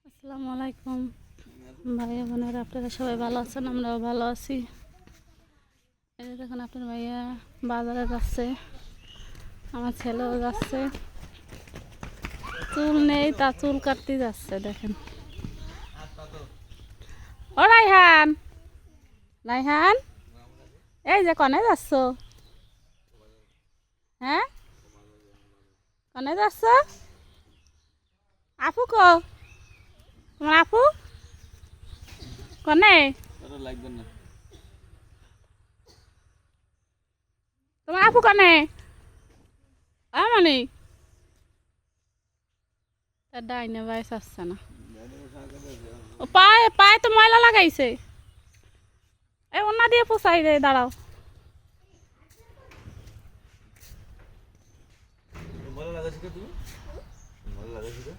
আসসালামু আলাইকুম ভাইয়া বোনেরা, আপনারা সবাই ভালো আছেন? আমরাও ভালো আছি। এই যে দেখুন, আপনার ভাইয়া বাজারে যাচ্ছে, আমার ছেলেও যাচ্ছে। চুল নেই, তা চুল কাটতে যাচ্ছে। দেখেন, ও রাইহান, রাইহান, এই যে কনে যাচ্ছ? হ্যাঁ, কনে যাচ্ছ? আপু কো? তোমার আপু কনে? তোমার আপু কনে? মানে তার ডাইনে বয়স আসছে না। ও পায়ে পায়ে তো ময়লা লাগাইছে। এই ওনা দিয়ে পোষাই রে, দাঁড়াও। ভালো লাগাইছে তুমি? ভালো লাগাইছে?